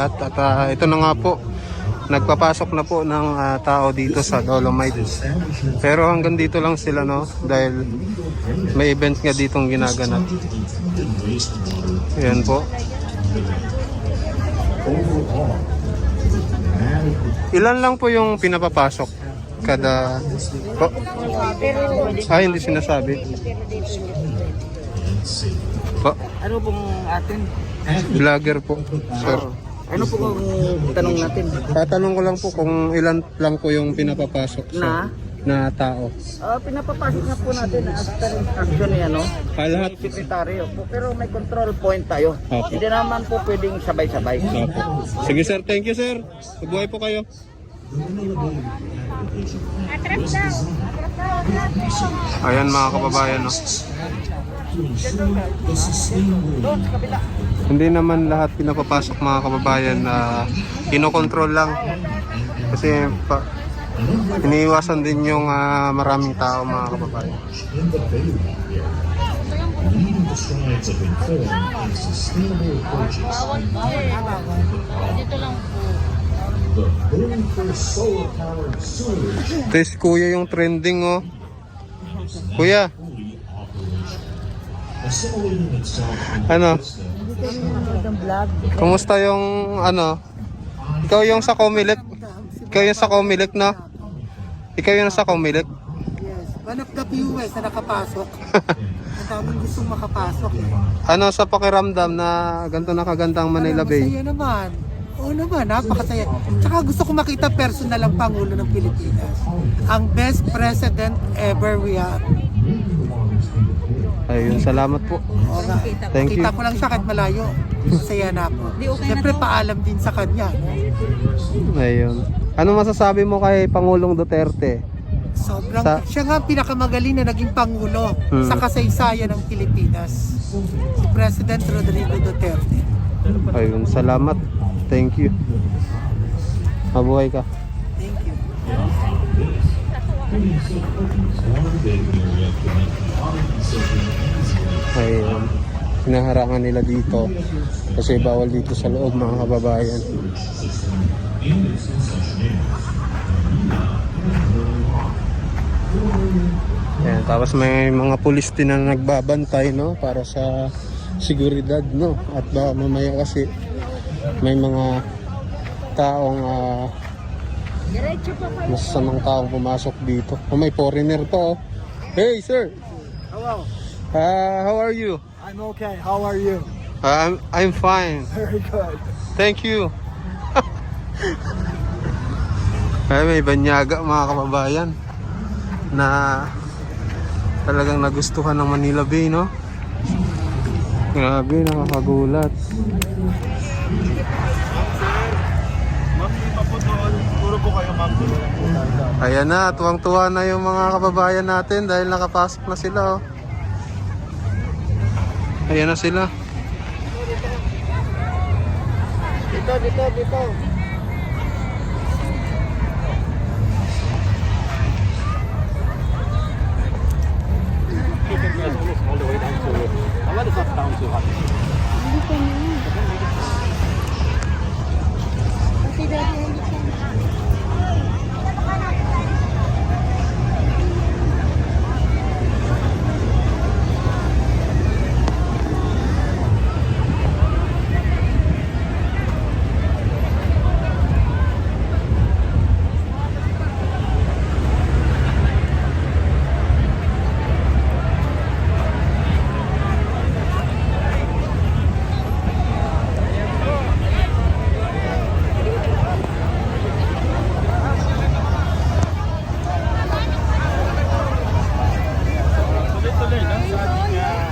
lahat. At ito na nga po, nagpapasok na po ng tao dito sa Dolomite. Pero hanggang dito lang sila, no, dahil may event nga ditong ginaganap. Ayan po. Ilan lang po yung pinapapasok kada po? Hindi sinasabi po. Ano pong atin? Vlogger po, sir. Ano po kung tanong natin? Tatanong ko lang po kung ilan lang po yung pinapapasok na tao. Pinapapasok na po natin after instruction ni Lahat. sekretaryo po, pero may control point tayo. Opo. Hindi naman po pwedeng sabay-sabay. Opo. Sige sir, thank you sir. Mabuhay po kayo. Ayan mga kababayan, no? Hindi naman lahat pinapapasok mga kababayan na kinokontrol lang. Kasi iniiwasan din yung maraming tao mga kababayan. Dito lang po. Tes kuya yung trending, oh. Kuya. Ano? Kumusta yung Ikaw yung sa Comelec? Ikaw yung sa Comelec, no? Ikaw yung sa Comelec? Yes, one of the few ways na nakapasok. Ang daming gustong makapasok eh. Ano sa pakiramdam na ganito na kagandang Manila Bay? Masaya naman. Oo naman, napakasaya. Tsaka gusto ko makita personal ang Pangulo ng Pilipinas. Ang best president ever we have. Ayun, salamat po. Oo nga. Thank you. Kita ko lang siya kahit malayo. Masaya na ako. Siyempre paalam din sa kanya. Ayun. Ano masasabi mo kay Pangulong Duterte? Sobrang, siya nga ang pinakamagaling na naging Pangulo sa kasaysayan ng Pilipinas. Si President Rodrigo Duterte. Ayun, salamat. Thank you. Mabuhay ka. Thank you. Ayun. Hinaharangan nila dito kasi bawal dito sa loob mga kababayan. Ayan, tapos may mga pulis din na nagbabantay, no, para sa seguridad, no, at baka mamaya kasi may mga taong masasamang taong pumasok dito. May foreigner pa, oh. Hey sir, Hello. how are you? I'm okay. How are you? I'm fine. Very good. Thank you. Ay, may banyaga mga kababayan na talagang nagustuhan ng Manila Bay, no? Grabe, nakakagulat. Ayan na, tuwang-tuwa na yung mga kababayan natin dahil nakapasok na sila, oh. Ayan na sila. Dito.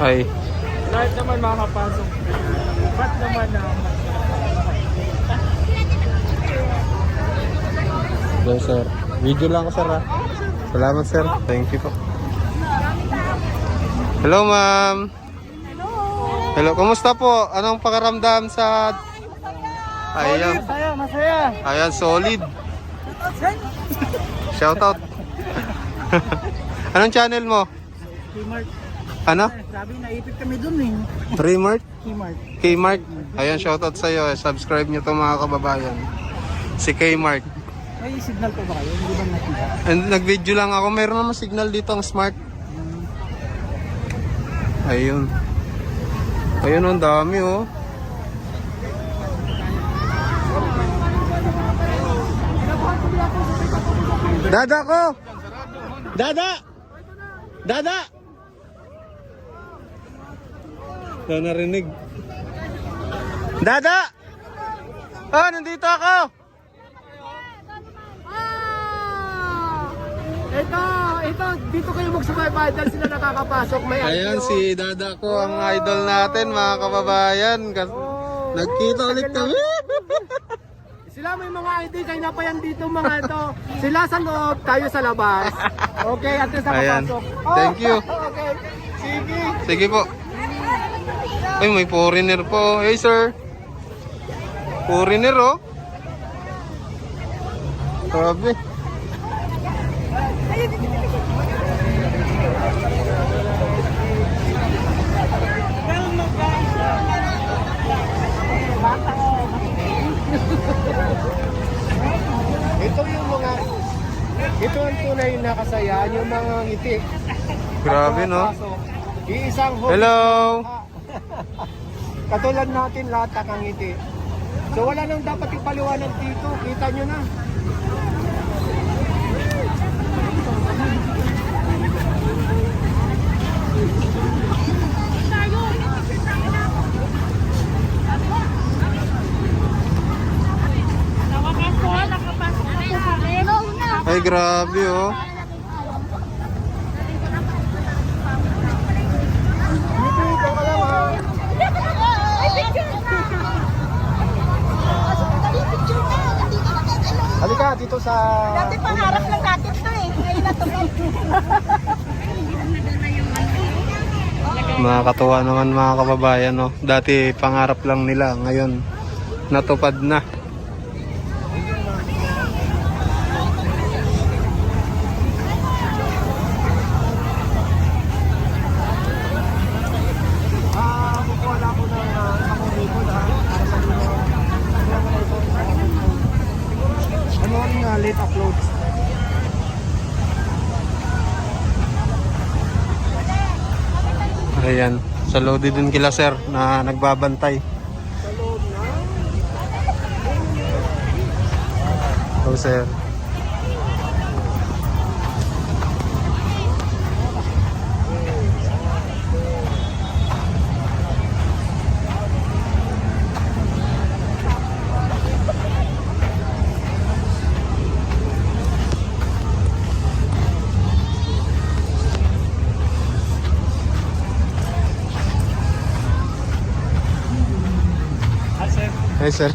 Ay, Lahat naman makakapasok. Ba't naman na hello sir. Video lang ako sir, ha. Salamat sir. Thank you po. Hello ma'am. Hello, kumusta po? Anong pakiramdam sa... Ayan. masaya. Ayan, solid. Shout out. Anong channel mo? Ano? Sabi, naipit kami dun eh. Remart? Kmart. Kmart. Ayan, shoutout sa'yo. Subscribe nyo to mga kababayan. Si Kmart. May signal po ba kayo? Hindi ba nakita? And nag-video lang ako. Meron naman signal dito ang smart. Ayun. Ayun, ang dami oh. Dada ko! Dada! Dada! Ito narinig. Dada! Oh, nandito ako! Ito, dito kayo magsubaybay dahil sila nakakapasok. May Ayan si Dada ko, ang idol natin mga kababayan. Nagkita ulit kami. Sila may mga ID, kayo na pa yan dito mga ito. Sila sa loob, tayo sa labas. Okay, at least Ayan. nakapasok. Thank you. Okay, sige. Sige po. Ay, may foreigner po. Hey sir. Foreigner oh. Grabe. Ito ang tunay na kasayaan, yung mga ngiti. Grabe no. Iisang home. Hello. Katulad natin lahat nakangiti. So wala nang dapat ipaliwanag dito. Kita nyo na. Ay, grabe oh. Halika dito sa... Dati pangarap lang natin to eh. Ngayon natupad. Nakakatuwa naman mga kababayan no. Dati pangarap lang nila, ngayon natupad na. Wala ko ng kamurigo na para sa mga... Ano ang late uploads? Ayan, saludi din kila sir na nagbabantay. Oh sir. Hey sir.